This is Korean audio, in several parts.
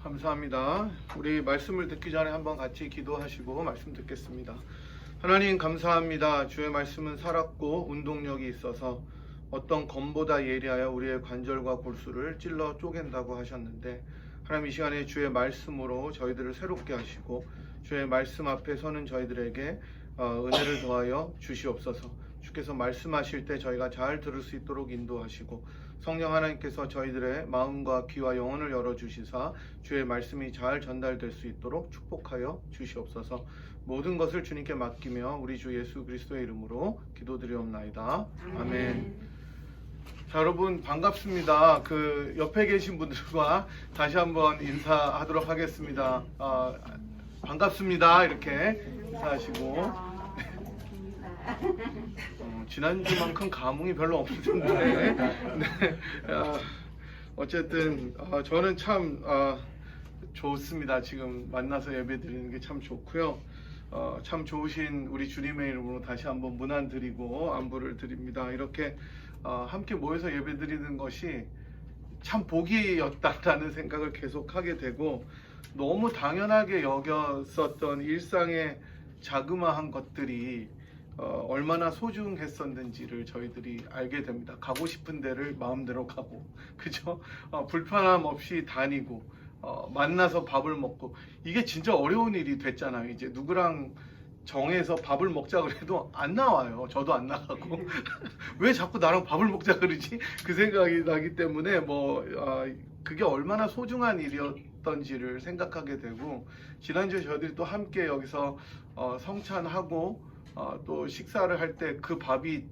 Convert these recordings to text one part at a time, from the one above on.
감사합니다. 우리 말씀을 듣기 전에 한번 같이 기도하시고 말씀 듣겠습니다. 하나님 감사합니다. 주의 말씀은 살았고 운동력이 있어서 어떤 검보다 예리하여 우리의 관절과 골수를 찔러 쪼갠다고 하셨는데, 하나님 이 시간에 주의 말씀으로 저희들을 새롭게 하시고 주의 말씀 앞에 서는 저희들에게 은혜를 더하여 주시옵소서. 주께서 말씀하실 때 저희가 잘 들을 수 있도록 인도하시고, 성령 하나님께서 저희들의 마음과 귀와 영혼을 열어주시사 주의 말씀이 잘 전달될 수 있도록 축복하여 주시옵소서. 모든 것을 주님께 맡기며 우리 주 예수 그리스도의 이름으로 기도드리옵나이다. 아멘. 자, 여러분 반갑습니다. 그 옆에 계신 분들과 다시 한번 인사하도록 하겠습니다. 반갑습니다. 이렇게 인사하시고. 지난주만큼 감흥이 별로 없으신데 네. 어쨌든 저는 참 좋습니다. 지금 만나서 예배 드리는 게 참 좋고요. 참 좋으신 우리 주님의 이름으로 다시 한번 문안 드리고 안부를 드립니다. 이렇게 함께 모여서 예배 드리는 것이 참 복이었다라는 생각을 계속 하게 되고, 너무 당연하게 여겼었던 일상의 자그마한 것들이 얼마나 소중했었는지를 저희들이 알게 됩니다. 가고 싶은 데를 마음대로 가고, 그죠? 불편함 없이 다니고, 만나서 밥을 먹고, 이게 진짜 어려운 일이 됐잖아요. 이제 누구랑 정해서 밥을 먹자 그래도 안 나와요. 저도 안 나가고 왜 자꾸 나랑 밥을 먹자 그러지? 그 생각이 나기 때문에 그게 얼마나 소중한 일이었던지를 생각하게 되고, 지난주에 저희들이 또 함께 여기서 성찬하고 또 식사를 할 때 그 밥이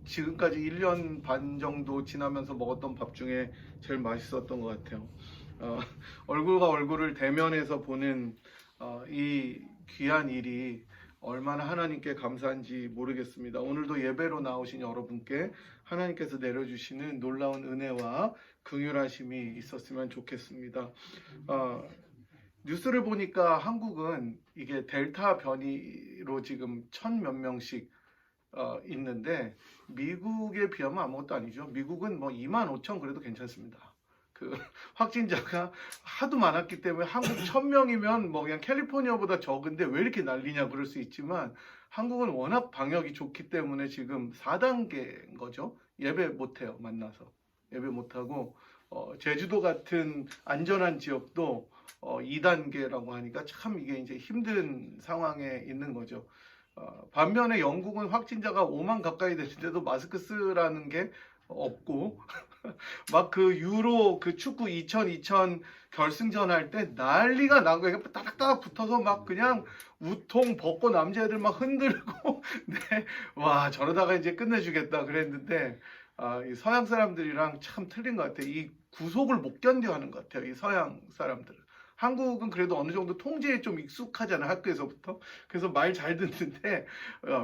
지금까지 1년 반 정도 지나면서 먹었던 밥 중에 제일 맛있었던 것 같아요. 얼굴과 얼굴을 대면해서 보는 이 귀한 일이 얼마나 하나님께 감사한지 모르겠습니다. 오늘도 예배로 나오신 여러분께 하나님께서 내려주시는 놀라운 은혜와 긍휼하심이 있었으면 좋겠습니다. 뉴스를 보니까 한국은 이게 델타 변이로 지금 1000몇 명씩 있는데, 미국에 비하면 아무것도 아니죠. 미국은 뭐 25,000 그래도 괜찮습니다. 그 확진자가 하도 많았기 때문에 한국 1000명이면 뭐 그냥 캘리포니아보다 적은데 왜 이렇게 난리냐 그럴 수 있지만, 한국은 워낙 방역이 좋기 때문에 지금 4단계인 거죠. 예배 못해요. 만나서 예배 못하고, 제주도 같은 안전한 지역도 2단계라고 하니까 참 이게 이제 힘든 상황에 있는 거죠. 반면에 영국은 확진자가 5만 가까이 되는데도 마스크 쓰라는 게 없고 막 그 유로 그 축구 2000 결승전 할 때 난리가 난 거예요. 따닥따닥 붙어서 막 그냥 우통 벗고 남자애들 막 흔들고 네. 와, 저러다가 이제 끝내주겠다 그랬는데, 이 서양 사람들이랑 참 틀린 것 같아요. 이 구속을 못 견뎌 하는 것 같아요. 이 서양 사람들은. 한국은 그래도 어느 정도 통제에 좀 익숙하잖아요. 학교에서부터. 그래서 말 잘 듣는데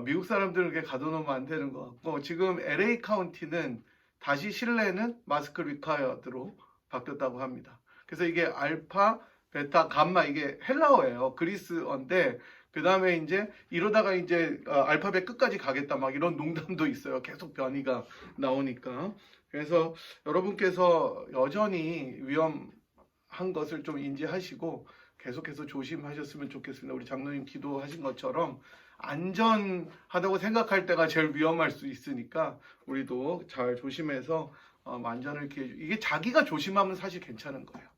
미국 사람들은 그렇게 가둬놓으면 안 되는 것 같고, 지금 LA 카운티는 다시 실내는 마스크 리콰이어드로 바뀌었다고 합니다. 그래서 이게 알파, 베타, 감마, 이게 헬라어예요. 그리스어인데, 그 다음에 이제 이러다가 이제 알파벳 끝까지 가겠다 막 이런 농담도 있어요. 계속 변이가 나오니까. 그래서 여러분께서 여전히 위험한 것을 좀 인지하시고 계속해서 조심하셨으면 좋겠습니다. 우리 장로님 기도하신 것처럼 안전하다고 생각할 때가 제일 위험할 수 있으니까 우리도 잘 조심해서 안전을 기해 이게 자기가 조심하면 사실 괜찮은 거예요.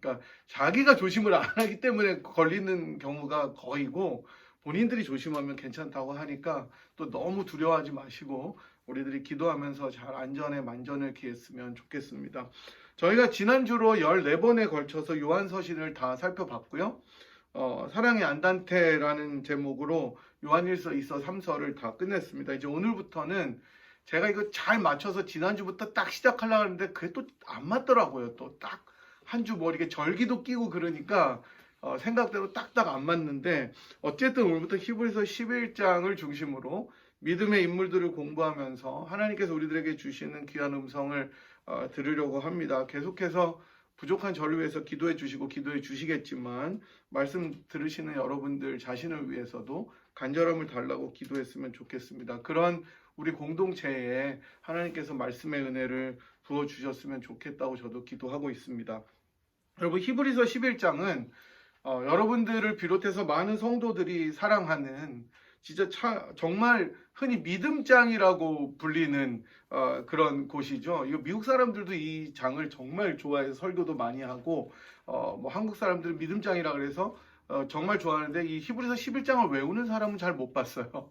그러니까 자기가 조심을 안 하기 때문에 걸리는 경우가 거의고, 본인들이 조심하면 괜찮다고 하니까 또 너무 두려워하지 마시고 우리들이 기도하면서 잘 안전에 만전을 기했으면 좋겠습니다. 저희가 지난주로 14번에 걸쳐서 요한서신을 다 살펴봤고요. 사랑의 안단테라는 제목으로 요한일서, 2서, 3서를 다 끝냈습니다. 이제 오늘부터는 제가 이거 잘 맞춰서 지난주부터 딱 시작하려고 하는데 그게 또 안 맞더라고요. 또 딱 한 주 뭐 이렇게 절기도 끼고 그러니까 생각대로 딱딱 안 맞는데, 어쨌든 오늘부터 히브리서 11장을 중심으로 믿음의 인물들을 공부하면서 하나님께서 우리들에게 주시는 귀한 음성을 들으려고 합니다. 계속해서 부족한 저를 위해서 기도해 주시고 기도해 주시겠지만, 말씀 들으시는 여러분들 자신을 위해서도 간절함을 달라고 기도했으면 좋겠습니다. 그런 우리 공동체에 하나님께서 말씀의 은혜를 부어주셨으면 좋겠다고 저도 기도하고 있습니다. 여러분 히브리서 11장은 여러분들을 비롯해서 많은 성도들이 사랑하는 진짜 정말 흔히 믿음장이라고 불리는 그런 곳이죠. 이거 미국 사람들도 이 장을 정말 좋아해서 설교도 많이 하고 뭐 한국 사람들은 믿음장이라 그래서 정말 좋아하는데 이 히브리서 11장을 외우는 사람은 잘 못 봤어요.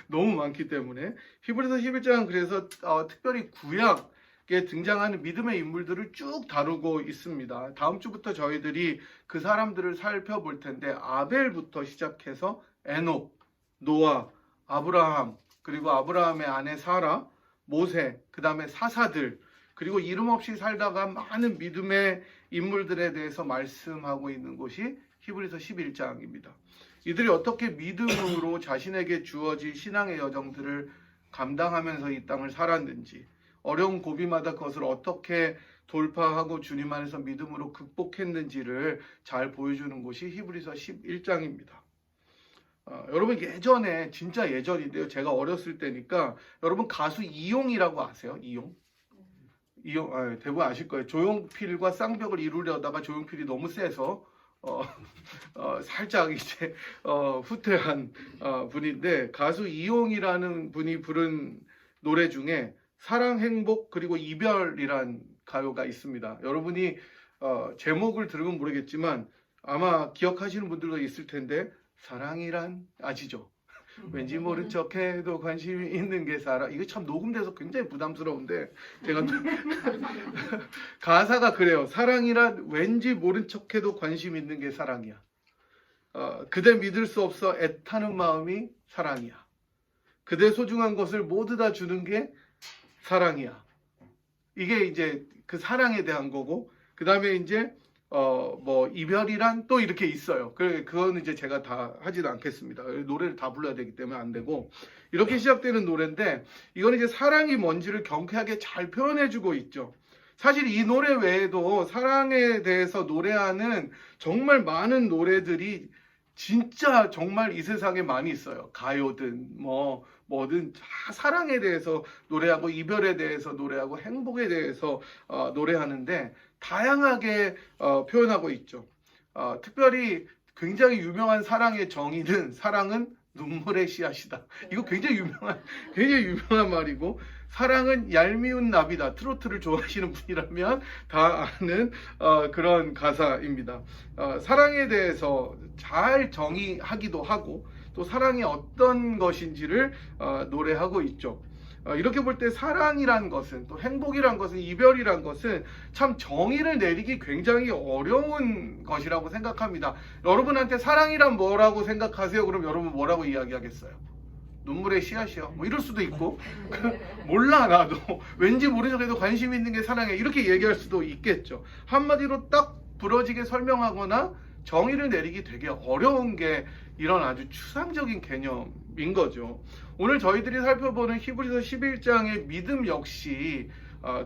너무 많기 때문에. 히브리서 11장은 그래서 특별히 구약에 등장하는 믿음의 인물들을 쭉 다루고 있습니다. 다음 주부터 저희들이 그 사람들을 살펴볼 텐데 아벨부터 시작해서 에녹, 노아, 아브라함, 그리고 아브라함의 아내 사라, 모세, 그 다음에 사사들, 그리고 이름 없이 살다가 많은 믿음의 인물들에 대해서 말씀하고 있는 곳이 히브리서 11장입니다. 이들이 어떻게 믿음으로 자신에게 주어진 신앙의 여정들을 감당하면서 이 땅을 살았는지, 어려운 고비마다 그것을 어떻게 돌파하고 주님 안에서 믿음으로 극복했는지를 잘 보여주는 곳이 히브리서 11장입니다. 여러분 예전에 진짜 예전인데요. 제가 어렸을 때니까 여러분 가수 이용이라고 아세요? 이용? 대부분 아실 거예요. 조용필과 쌍벽을 이루려다가 조용필이 너무 세서 살짝 이제 후퇴한 분인데 가수 이용이라는 분이 부른 노래 중에 사랑, 행복 그리고 이별이란 가요가 있습니다. 여러분이 제목을 들으면 모르겠지만 아마 기억하시는 분들도 있을 텐데 사랑이란 아시죠? 왠지 모른 척해도 관심이 있는 게 사랑. 이거 참 녹음돼서 굉장히 부담스러운데 제가 가사가 그래요. 사랑이란 왠지 모른 척해도 관심 있는 게 사랑이야. 그대 믿을 수 없어 애타는 마음이 사랑이야. 그대 소중한 것을 모두 다 주는 게 사랑이야. 이게 이제 그 사랑에 대한 거고, 그 다음에 이제 뭐 이별이란 또 이렇게 있어요. 그거는 이제 제가 다 하지도 않겠습니다. 노래를 다 불러야 되기 때문에 안 되고, 이렇게 시작되는 노래인데 이거는 이제 사랑이 뭔지를 경쾌하게 잘 표현해주고 있죠. 사실 이 노래 외에도 사랑에 대해서 노래하는 정말 많은 노래들이 진짜 정말 이 세상에 많이 있어요. 가요든 뭐든 다 사랑에 대해서 노래하고 이별에 대해서 노래하고 행복에 대해서 노래하는데 다양하게 표현하고 있죠. 특별히 굉장히 유명한 사랑의 정의는 사랑은 눈물의 씨앗이다. 이거 굉장히 유명한 말이고, 사랑은 얄미운 나비다. 트로트를 좋아하시는 분이라면 다 아는 그런 가사입니다. 사랑에 대해서 잘 정의하기도 하고 또 사랑이 어떤 것인지를 노래하고 있죠. 이렇게 볼 때 사랑이란 것은, 또 행복이란 것은, 이별이란 것은 참 정의를 내리기 굉장히 어려운 것이라고 생각합니다. 여러분한테 사랑이란 뭐라고 생각하세요? 그럼 여러분 뭐라고 이야기하겠어요? 눈물의 씨앗이요. 뭐 이럴 수도 있고 몰라 나도 왠지 모르겠어도 관심 있는 게 사랑이야 이렇게 얘기할 수도 있겠죠. 한마디로 딱 부러지게 설명하거나 정의를 내리기 되게 어려운 게 이런 아주 추상적인 개념인 거죠. 오늘 저희들이 살펴보는 히브리서 11장의 믿음 역시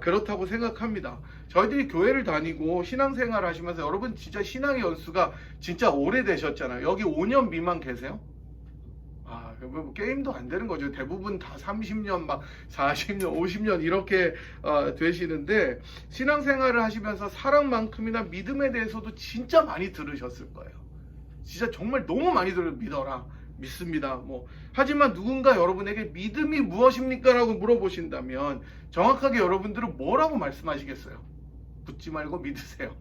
그렇다고 생각합니다. 저희들이 교회를 다니고 신앙생활을 하시면서 여러분 진짜 신앙의 연수가 진짜 오래되셨잖아요. 여기 5년 미만 계세요? 뭐 게임도 안 되는 거죠. 대부분 다 30년, 막 40년, 50년 이렇게 되시는데 신앙생활을 하시면서 사랑만큼이나 믿음에 대해서도 진짜 많이 들으셨을 거예요. 진짜 정말 너무 많이 믿어라, 믿습니다. 하지만 누군가 여러분에게 믿음이 무엇입니까? 라고 물어보신다면 정확하게 여러분들은 뭐라고 말씀하시겠어요? 묻지 말고 믿으세요.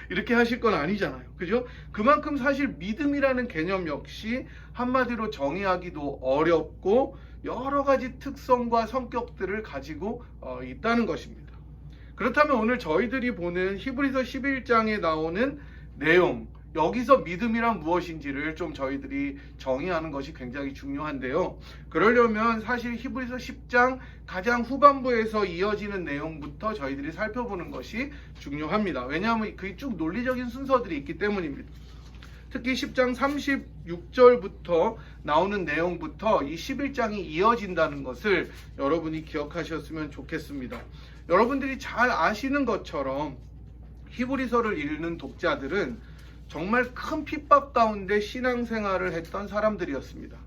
이렇게 하실 건 아니잖아요. 그죠? 그만큼 사실 믿음이라는 개념 역시 한마디로 정의하기도 어렵고 여러 가지 특성과 성격들을 가지고 있다는 것입니다. 그렇다면 오늘 저희들이 보는 히브리서 11장에 나오는 내용, 여기서 믿음이란 무엇인지를 좀 저희들이 정의하는 것이 굉장히 중요한데요. 그러려면 사실 히브리서 10장 가장 후반부에서 이어지는 내용부터 저희들이 살펴보는 것이 중요합니다. 왜냐하면 그게 쭉 논리적인 순서들이 있기 때문입니다. 특히 10장 36절부터 나오는 내용부터 이 11장이 이어진다는 것을 여러분이 기억하셨으면 좋겠습니다. 여러분들이 잘 아시는 것처럼 히브리서를 읽는 독자들은 정말 큰 핍박 가운데 신앙생활을 했던 사람들이었습니다.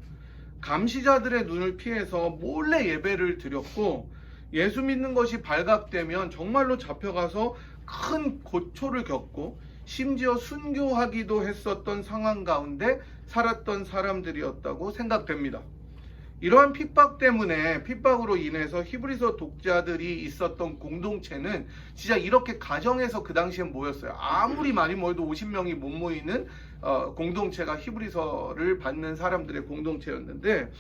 감시자들의 눈을 피해서 몰래 예배를 드렸고, 예수 믿는 것이 발각되면 정말로 잡혀가서 큰 고초를 겪고 심지어 순교하기도 했었던 상황 가운데 살았던 사람들이었다고 생각됩니다. 이러한 핍박 때문에, 핍박으로 인해서 히브리서 독자들이 있었던 공동체는 진짜 이렇게 가정에서 그 당시에 모였어요. 아무리 많이 모여도 50명이 못 모이는 공동체가 히브리서를 받는 사람들의 공동체였는데,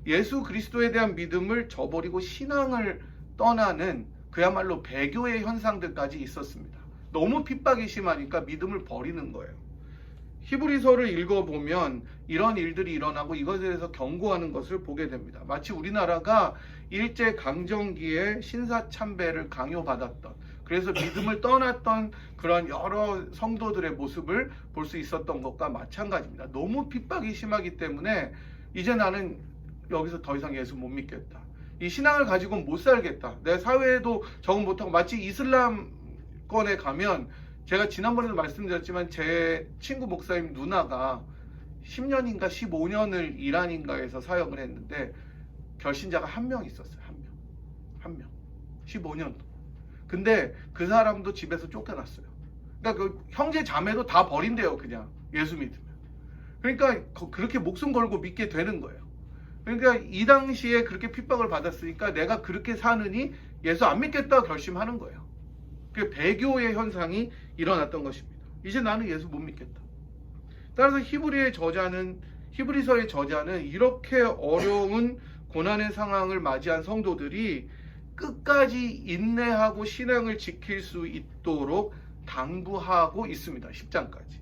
예수 그리스도에 대한 믿음을 저버리고 신앙을 떠나는 그야말로 배교의 현상들까지 있었습니다. 너무 핍박이 심하니까 믿음을 버리는 거예요. 히브리서를 읽어보면 이런 일들이 일어나고 이것에 대해서 경고하는 것을 보게 됩니다. 마치 우리나라가 일제강점기에 신사참배를 강요받았던, 그래서 믿음을 떠났던 그런 여러 성도들의 모습을 볼 수 있었던 것과 마찬가지입니다. 너무 핍박이 심하기 때문에 이제 나는 여기서 더 이상 예수 못 믿겠다. 이 신앙을 가지고는 못 살겠다. 내 사회에도 적응 못하고, 마치 이슬람권에 가면, 제가 지난번에도 말씀드렸지만 제 친구 목사님 누나가 10년인가 15년을 이란인가에서 사역을 했는데 결신자가 한 명 있었어요. 한 명. 15년 동안. 근데 그 사람도 집에서 쫓겨났어요. 그러니까 그 형제 자매도 다 버린대요. 그냥 예수 믿으면. 그러니까 그렇게 목숨 걸고 믿게 되는 거예요. 그러니까 이 당시에 그렇게 핍박을 받았으니까 내가 그렇게 사느니 예수 안 믿겠다 결심하는 거예요. 그 배교의 현상이 일어났던 것입니다. 이제 나는 예수 못 믿겠다. 따라서 히브리서의 저자는 이렇게 어려운 고난의 상황을 맞이한 성도들이 끝까지 인내하고 신앙을 지킬 수 있도록 당부하고 있습니다. 10장까지.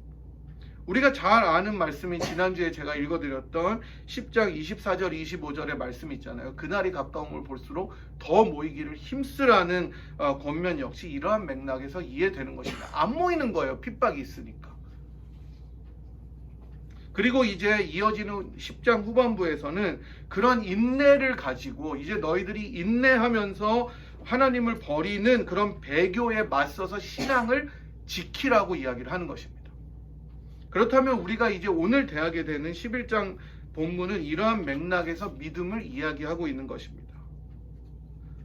우리가 잘 아는 말씀이 지난주에 제가 읽어드렸던 10장 24절 25절의 말씀이 있잖아요. 그날이 가까움을 볼수록 더 모이기를 힘쓰라는 권면 역시 이러한 맥락에서 이해되는 것입니다. 안 모이는 거예요. 핍박이 있으니까. 그리고 이제 이어지는 10장 후반부에서는 그런 인내를 가지고 이제 너희들이 인내하면서 하나님을 버리는 그런 배교에 맞서서 신앙을 지키라고 이야기를 하는 것입니다. 그렇다면 우리가 이제 오늘 대하게 되는 11장 본문은 이러한 맥락에서 믿음을 이야기하고 있는 것입니다.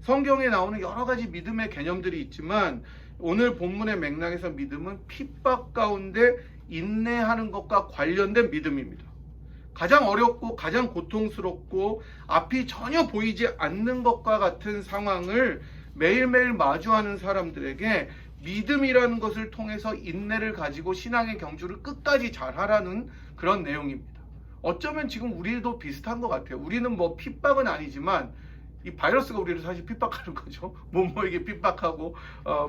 성경에 나오는 여러 가지 믿음의 개념들이 있지만 오늘 본문의 맥락에서 믿음은 핍박 가운데 인내하는 것과 관련된 믿음입니다. 가장 어렵고 가장 고통스럽고 앞이 전혀 보이지 않는 것과 같은 상황을 매일매일 마주하는 사람들에게 믿음이라는 것을 통해서 인내를 가지고 신앙의 경주를 끝까지 잘하라는 그런 내용입니다. 어쩌면 지금 우리도 비슷한 것 같아요. 우리는 뭐 핍박은 아니지만 이 바이러스가 우리를 사실 핍박하는 거죠. 못 모이게 핍박하고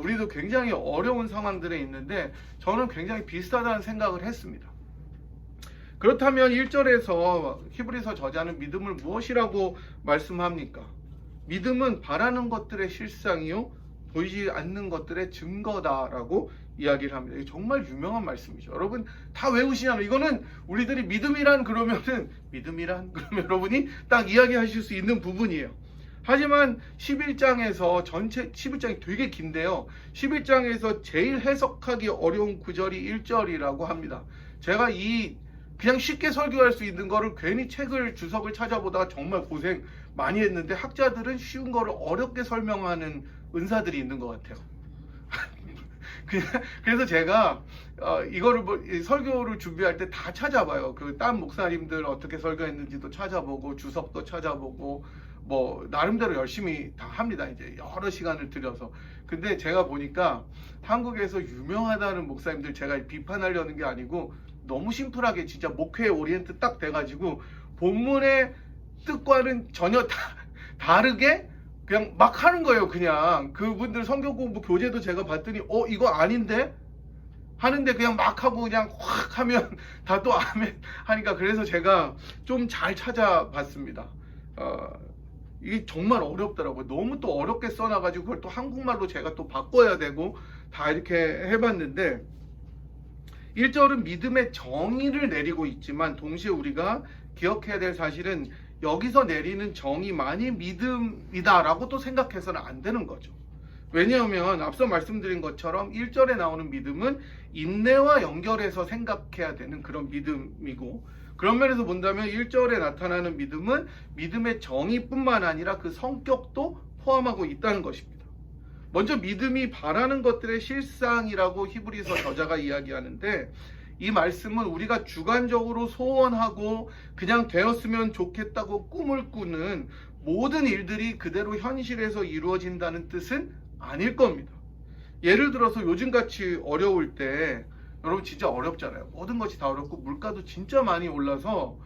우리도 굉장히 어려운 상황들에 있는데 저는 굉장히 비슷하다는 생각을 했습니다. 그렇다면 1절에서 히브리서 저자는 믿음을 무엇이라고 말씀합니까? 믿음은 바라는 것들의 실상이요 보이지 않는 것들의 증거다라고 이야기를 합니다. 이게 정말 유명한 말씀이죠. 여러분 다 외우시냐면 이거는 우리들이 믿음이란 그러면 여러분이 딱 이야기하실 수 있는 부분이에요. 하지만 11장에서 전체 11장이 되게 긴데요. 11장에서 제일 해석하기 어려운 구절이 1절이라고 합니다. 제가 그냥 쉽게 설교할 수 있는 거를 괜히 주석을 찾아보다가 정말 고생 많이 했는데 학자들은 쉬운 거를 어렵게 설명하는 은사들이 있는 것 같아요. 그래서 제가 이거를 설교를 준비할 때 다 찾아봐요. 그 딴 목사님들 어떻게 설교했는지도 찾아보고 주석도 찾아보고 뭐 나름대로 열심히 다 합니다. 이제 여러 시간을 들여서. 근데 제가 보니까 한국에서 유명하다는 목사님들 제가 비판하려는 게 아니고 너무 심플하게 진짜 목회 오리엔트 딱 돼가지고 본문의 뜻과는 전혀 다르게 그냥 막 하는 거예요. 그냥 그분들 성경 공부 교재도 제가 봤더니 이거 아닌데? 하는데 그냥 막 하고 그냥 확 하면 다 또 아멘 하니까 그래서 제가 좀 잘 찾아봤습니다. 이게 정말 어렵더라고요. 너무 또 어렵게 써놔가지고 그걸 또 한국말로 제가 또 바꿔야 되고 다 이렇게 해봤는데 1절은 믿음의 정의를 내리고 있지만 동시에 우리가 기억해야 될 사실은 여기서 내리는 정의만이 믿음이다라고 또 생각해서는 안 되는 거죠. 왜냐하면 앞서 말씀드린 것처럼 1절에 나오는 믿음은 인내와 연결해서 생각해야 되는 그런 믿음이고 그런 면에서 본다면 1절에 나타나는 믿음은 믿음의 정의뿐만 아니라 그 성격도 포함하고 있다는 것입니다. 먼저 믿음이 바라는 것들의 실상이라고 히브리서 저자가 이야기하는데, 이 말씀은 우리가 주관적으로 소원하고 그냥 되었으면 좋겠다고 꿈을 꾸는 모든 일들이 그대로 현실에서 이루어진다는 뜻은 아닐 겁니다. 예를 들어서 요즘같이 어려울 때, 여러분 진짜 어렵잖아요. 모든 것이 다 어렵고 물가도 진짜 많이 올라서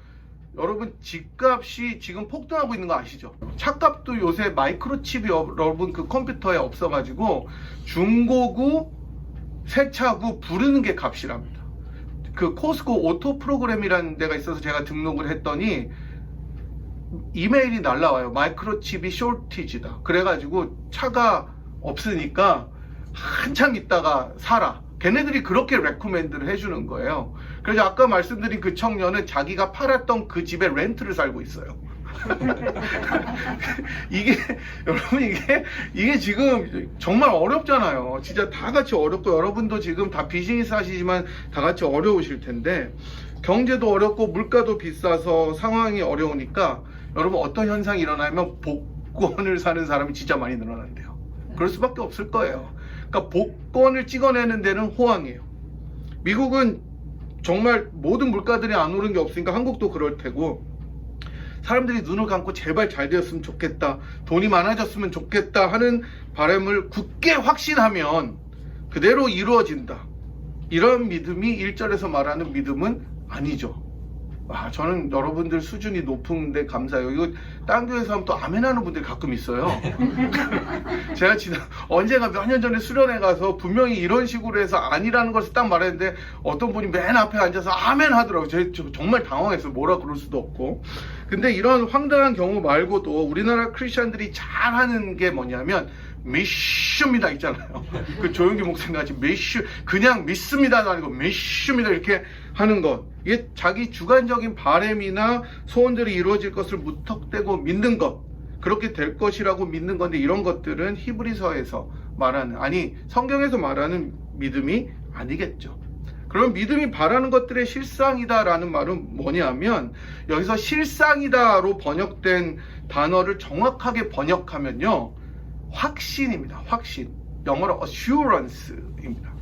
여러분 집값이 지금 폭등하고 있는 거 아시죠? 차값도 요새 마이크로칩이 여러분 그 컴퓨터에 없어가지고 중고구, 새 차구 부르는 게 값이랍니다. 그 코스코 오토 프로그램이라는 데가 있어서 제가 등록을 했더니 이메일이 날라와요. 마이크로칩이 쇼티지다. 그래가지고 차가 없으니까 한참 있다가 사라. 걔네들이 그렇게 레코멘드를 해주는 거예요. 그래서 아까 말씀드린 그 청년은 자기가 팔았던 그 집에 렌트를 살고 있어요. 여러분 이게 지금 정말 어렵잖아요. 진짜 다 같이 어렵고, 여러분도 지금 다 비즈니스 하시지만 다 같이 어려우실 텐데, 경제도 어렵고 물가도 비싸서 상황이 어려우니까 여러분 어떤 현상이 일어나면 복권을 사는 사람이 진짜 많이 늘어난대요. 그럴 수밖에 없을 거예요. 그러니까 복권을 찍어내는 데는 호황이에요. 미국은 정말 모든 물가들이 안 오른 게 없으니까 한국도 그럴 테고, 사람들이 눈을 감고 제발 잘 되었으면 좋겠다, 돈이 많아졌으면 좋겠다 하는 바람을 굳게 확신하면 그대로 이루어진다. 이런 믿음이 1절에서 말하는 믿음은 아니죠. 저는 여러분들 수준이 높은데 감사해요. 이거 딴 교회에서 하면 또 아멘 하는 분들이 가끔 있어요. 제가 언젠가 몇 년 전에 수련회 가서 분명히 이런 식으로 해서 아니라는 것을 딱 말했는데 어떤 분이 맨 앞에 앉아서 아멘 하더라고요. 제가 정말 당황했어요. 뭐라 그럴 수도 없고. 근데 이런 황당한 경우 말고도 우리나라 크리스찬들이 잘하는 게 뭐냐면 믿습니다 있잖아요. 그 조용기 목사님 같이 그냥 믿습니다가 아니고 믿습니다 이렇게 하는 것. 이게 자기 주관적인 바람이나 소원들이 이루어질 것을 무턱대고 믿는 것, 그렇게 될 것이라고 믿는 건데, 이런 것들은 히브리서에서 말하는, 아니 성경에서 말하는 믿음이 아니겠죠. 그럼 믿음이 바라는 것들의 실상이다 라는 말은 뭐냐면, 여기서 실상이다로 번역된 단어를 정확하게 번역하면요, 확신입니다. 확신. 영어로 assurance입니다.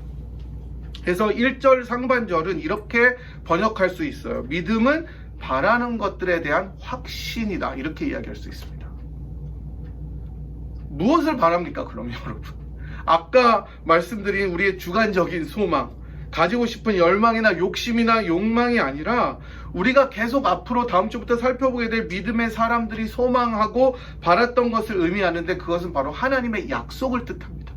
그래서 1절 상반절은 이렇게 번역할 수 있어요. 믿음은 바라는 것들에 대한 확신이다. 이렇게 이야기할 수 있습니다. 무엇을 바랍니까, 그럼 여러분? 아까 말씀드린 우리의 주관적인 소망, 가지고 싶은 열망이나 욕심이나 욕망이 아니라 우리가 계속 앞으로 다음 주부터 살펴보게 될 믿음의 사람들이 소망하고 바랐던 것을 의미하는데, 그것은 바로 하나님의 약속을 뜻합니다.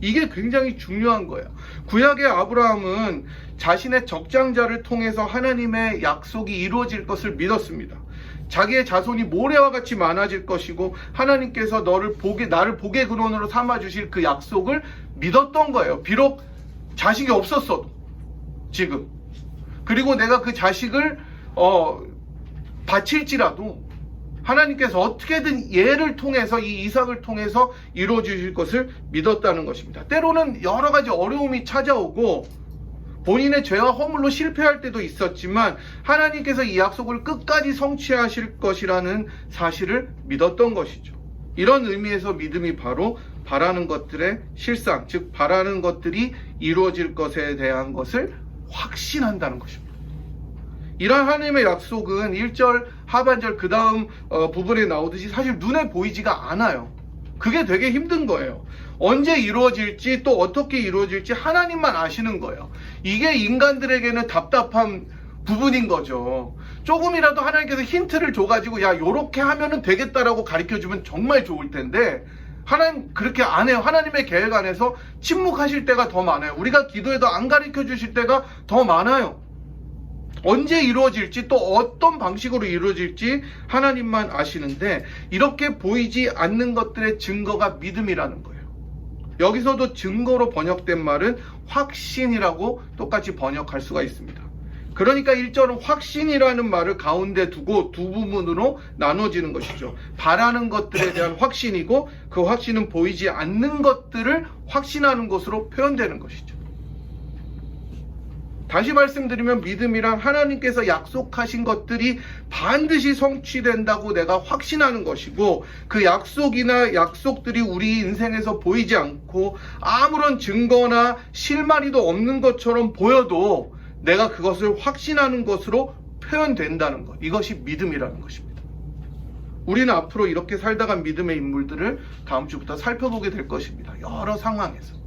이게 굉장히 중요한 거예요. 구약의 아브라함은 자신의 적장자를 통해서 하나님의 약속이 이루어질 것을 믿었습니다. 자기의 자손이 모래와 같이 많아질 것이고 하나님께서 나를 복의 근원으로 삼아주실 그 약속을 믿었던 거예요. 비록 자식이 없었어도 지금. 그리고 내가 그 자식을 바칠지라도 하나님께서 어떻게든 얘를 통해서, 이 이삭을 통해서 이루어 주실 것을 믿었다는 것입니다. 때로는 여러 가지 어려움이 찾아오고 본인의 죄와 허물로 실패할 때도 있었지만 하나님께서 이 약속을 끝까지 성취하실 것이라는 사실을 믿었던 것이죠. 이런 의미에서 믿음이 바로 바라는 것들의 실상, 즉 바라는 것들이 이루어질 것에 대한 것을 확신한다는 것입니다. 이러한 하나님의 약속은 1절 하반절 그 다음 부분에 나오듯이 사실 눈에 보이지가 않아요. 그게 되게 힘든 거예요. 언제 이루어질지 또 어떻게 이루어질지 하나님만 아시는 거예요. 이게 인간들에게는 답답한 부분인 거죠. 조금이라도 하나님께서 힌트를 줘가지고 야 요렇게 하면은 되겠다라고 가르쳐주면 정말 좋을 텐데, 하나님 그렇게 안 해요. 하나님의 계획 안에서 침묵하실 때가 더 많아요. 우리가 기도해도 안 가르쳐 주실 때가 더 많아요. 언제 이루어질지 또 어떤 방식으로 이루어질지 하나님만 아시는데, 이렇게 보이지 않는 것들의 증거가 믿음이라는 거예요. 여기서도 증거로 번역된 말은 확신이라고 똑같이 번역할 수가 있습니다. 그러니까 1절은 확신이라는 말을 가운데 두고 두 부분으로 나눠지는 것이죠. 바라는 것들에 대한 확신이고, 그 확신은 보이지 않는 것들을 확신하는 것으로 표현되는 것이죠. 다시 말씀드리면 믿음이란 하나님께서 약속하신 것들이 반드시 성취된다고 내가 확신하는 것이고, 그 약속이나 약속들이 우리 인생에서 보이지 않고 아무런 증거나 실마리도 없는 것처럼 보여도 내가 그것을 확신하는 것으로 표현된다는 것. 이것이 믿음이라는 것입니다. 우리는 앞으로 이렇게 살다간 믿음의 인물들을 다음 주부터 살펴보게 될 것입니다. 여러 상황에서.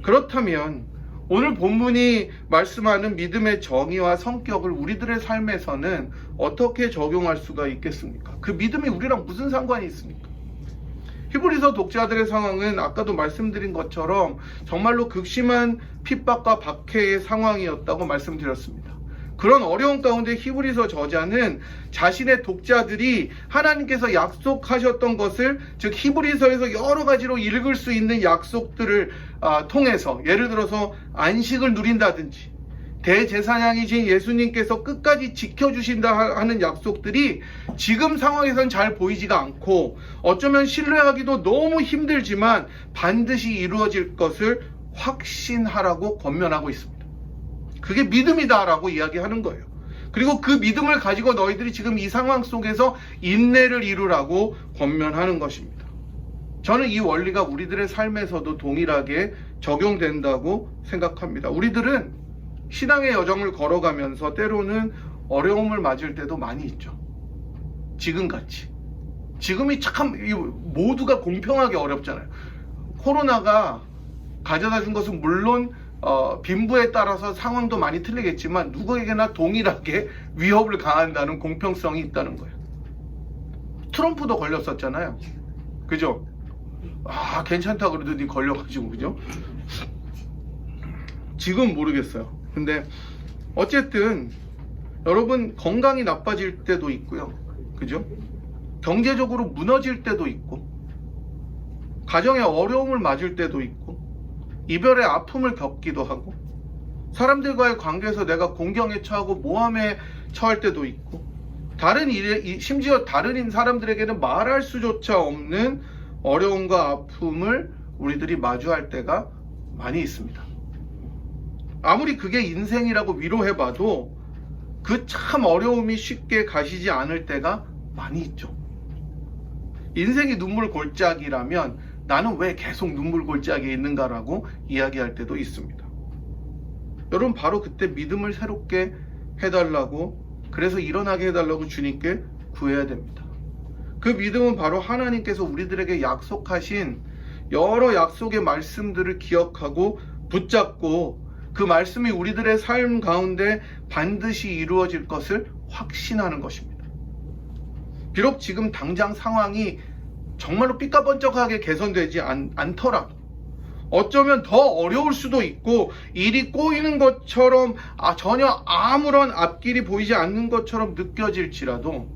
그렇다면 오늘 본문이 말씀하는 믿음의 정의와 성격을 우리들의 삶에서는 어떻게 적용할 수가 있겠습니까? 그 믿음이 우리랑 무슨 상관이 있습니까? 히브리서 독자들의 상황은 아까도 말씀드린 것처럼 정말로 극심한 핍박과 박해의 상황이었다고 말씀드렸습니다. 그런 어려운 가운데 히브리서 저자는 자신의 독자들이 하나님께서 약속하셨던 것을, 즉 히브리서에서 여러 가지로 읽을 수 있는 약속들을 통해서, 예를 들어서 안식을 누린다든지 대제사장이신 예수님께서 끝까지 지켜주신다 하는 약속들이 지금 상황에선 잘 보이지가 않고 어쩌면 신뢰하기도 너무 힘들지만 반드시 이루어질 것을 확신하라고 권면하고 있습니다. 그게 믿음이다라고 이야기하는 거예요. 그리고 그 믿음을 가지고 너희들이 지금 이 상황 속에서 인내를 이루라고 권면하는 것입니다. 저는 이 원리가 우리들의 삶에서도 동일하게 적용된다고 생각합니다. 우리들은 신앙의 여정을 걸어가면서 때로는 어려움을 맞을 때도 많이 있죠. 지금같이. 지금이 참 모두가 공평하게 어렵잖아요. 코로나가 가져다 준 것은 물론 빈부에 따라서 상황도 많이 틀리겠지만 누구에게나 동일하게 위협을 가한다는 공평성이 있다는 거예요. 트럼프도 걸렸었잖아요. 그죠? 괜찮다 그러더니 걸려가지고, 그죠? 지금 모르겠어요. 근데 어쨌든 여러분, 건강이 나빠질 때도 있고요. 그죠? 경제적으로 무너질 때도 있고, 가정에 어려움을 맞을 때도 있고, 이별의 아픔을 겪기도 하고, 사람들과의 관계에서 내가 공경에 처하고 모함에 처할 때도 있고, 심지어 다른 사람들에게는 말할 수조차 없는 어려움과 아픔을 우리들이 마주할 때가 많이 있습니다. 아무리 그게 인생이라고 위로해봐도 그 참 어려움이 쉽게 가시지 않을 때가 많이 있죠. 인생이 눈물 골짜기라면 나는 왜 계속 눈물 골짜기에 있는가라고 이야기할 때도 있습니다. 여러분, 바로 그때 믿음을 새롭게 해달라고, 그래서 일어나게 해달라고 주님께 구해야 됩니다. 그 믿음은 바로 하나님께서 우리들에게 약속하신 여러 약속의 말씀들을 기억하고 붙잡고 그 말씀이 우리들의 삶 가운데 반드시 이루어질 것을 확신하는 것입니다. 비록 지금 당장 상황이 정말로 삐까번쩍하게 개선되지 않더라도, 어쩌면 더 어려울 수도 있고 일이 꼬이는 것처럼 전혀 아무런 앞길이 보이지 않는 것처럼 느껴질지라도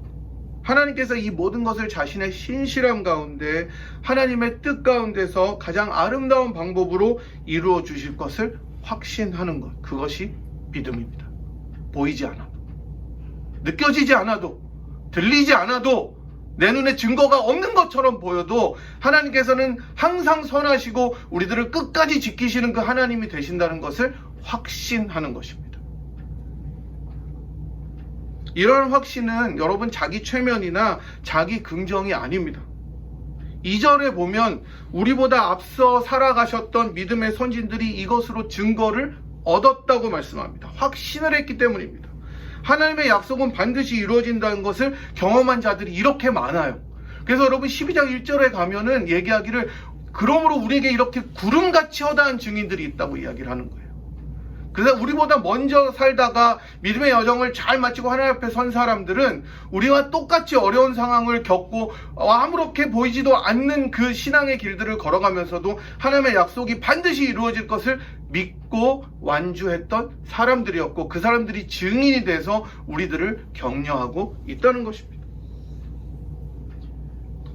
하나님께서 이 모든 것을 자신의 신실함 가운데, 하나님의 뜻 가운데서 가장 아름다운 방법으로 이루어 주실 것을 확신하는 것, 그것이 믿음입니다. 보이지 않아도, 느껴지지 않아도, 들리지 않아도, 내 눈에 증거가 없는 것처럼 보여도 하나님께서는 항상 선하시고 우리들을 끝까지 지키시는 그 하나님이 되신다는 것을 확신하는 것입니다. 이런 확신은 여러분 자기 최면이나 자기 긍정이 아닙니다. 2절에 보면 우리보다 앞서 살아가셨던 믿음의 선진들이 이것으로 증거를 얻었다고 말씀합니다. 확신을 했기 때문입니다. 하나님의 약속은 반드시 이루어진다는 것을 경험한 자들이 이렇게 많아요. 그래서 여러분 12장 1절에 가면은 얘기하기를, 그러므로 우리에게 이렇게 구름같이 허다한 증인들이 있다고 이야기를 하는 거예요. 그래서 우리보다 먼저 살다가 믿음의 여정을 잘 마치고 하나님 앞에 선 사람들은 우리와 똑같이 어려운 상황을 겪고 아무렇게 보이지도 않는 그 신앙의 길들을 걸어가면서도 하나님의 약속이 반드시 이루어질 것을 믿고 완주했던 사람들이었고, 그 사람들이 증인이 돼서 우리들을 격려하고 있다는 것입니다.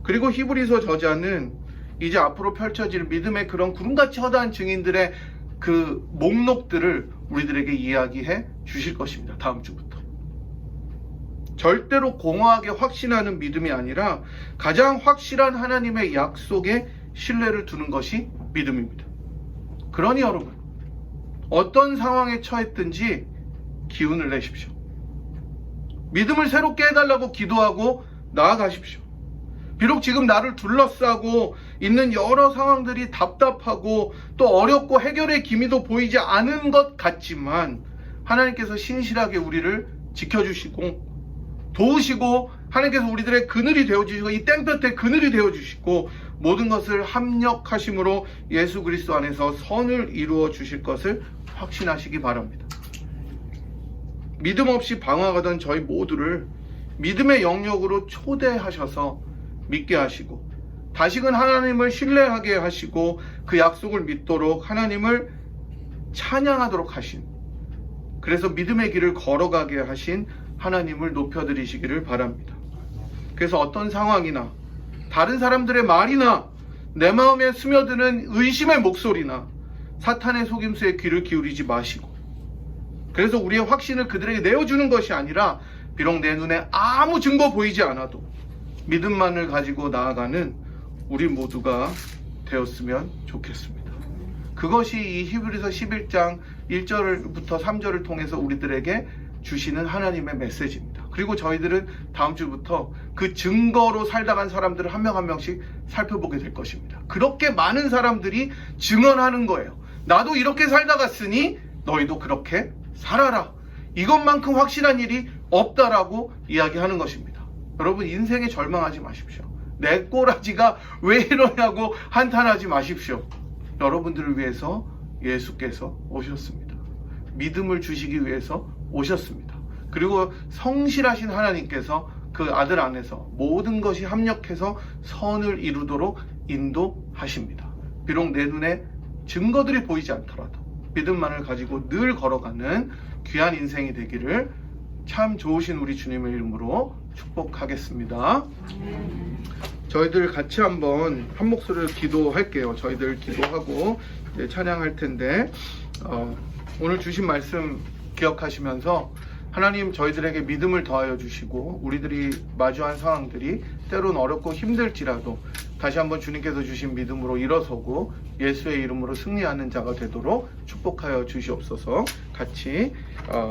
그리고 히브리서 저자는 이제 앞으로 펼쳐질 믿음의 그런 구름같이 허다한 증인들의 그 목록들을 우리들에게 이야기해 주실 것입니다. 다음 주부터. 절대로 공허하게 확신하는 믿음이 아니라 가장 확실한 하나님의 약속에 신뢰를 두는 것이 믿음입니다. 그러니 여러분, 어떤 상황에 처했든지 기운을 내십시오. 믿음을 새롭게 해달라고 기도하고 나아가십시오. 비록 지금 나를 둘러싸고 있는 여러 상황들이 답답하고 또 어렵고 해결의 기미도 보이지 않은 것 같지만 하나님께서 신실하게 우리를 지켜주시고 도우시고 하나님께서 우리들의 그늘이 되어주시고 이 땡볕에 그늘이 되어주시고 모든 것을 합력하심으로 예수 그리스도 안에서 선을 이루어 주실 것을 확신하시기 바랍니다. 믿음 없이 방황하던 저희 모두를 믿음의 영역으로 초대하셔서 믿게 하시고 다시금 하나님을 신뢰하게 하시고 그 약속을 믿도록 하나님을 찬양하도록 하신, 그래서 믿음의 길을 걸어가게 하신 하나님을 높여드리시기를 바랍니다. 그래서 어떤 상황이나 다른 사람들의 말이나 내 마음에 스며드는 의심의 목소리나 사탄의 속임수에 귀를 기울이지 마시고, 그래서 우리의 확신을 그들에게 내어주는 것이 아니라 비록 내 눈에 아무 증거 보이지 않아도 믿음만을 가지고 나아가는 우리 모두가 되었으면 좋겠습니다. 그것이 이 히브리서 11장 1절부터 3절을 통해서 우리들에게 주시는 하나님의 메시지입니다. 그리고 저희들은 다음 주부터 그 증거로 살다 간 사람들을 한 명 한 명씩 살펴보게 될 것입니다. 그렇게 많은 사람들이 증언하는 거예요. 나도 이렇게 살다 갔으니 너희도 그렇게 살아라. 이것만큼 확실한 일이 없다라고 이야기하는 것입니다. 여러분, 인생에 절망하지 마십시오. 내 꼬라지가 왜 이러냐고 한탄하지 마십시오. 여러분들을 위해서 예수께서 오셨습니다. 믿음을 주시기 위해서 오셨습니다. 그리고 성실하신 하나님께서 그 아들 안에서 모든 것이 합력해서 선을 이루도록 인도하십니다. 비록 내 눈에 증거들이 보이지 않더라도 믿음만을 가지고 늘 걸어가는 귀한 인생이 되기를 참 좋으신 우리 주님의 이름으로 축복하겠습니다. 저희들 같이 한번 한 목소리로 기도할게요. 저희들 기도하고 이제 찬양할 텐데 오늘 주신 말씀 기억하시면서 하나님 저희들에게 믿음을 더하여 주시고 우리들이 마주한 상황들이 때론 어렵고 힘들지라도 다시 한번 주님께서 주신 믿음으로 일어서고 예수의 이름으로 승리하는 자가 되도록 축복하여 주시옵소서. 같이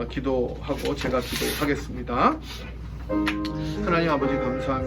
기도하고 제가 기도하겠습니다. 하나님 아버지 감사합니다.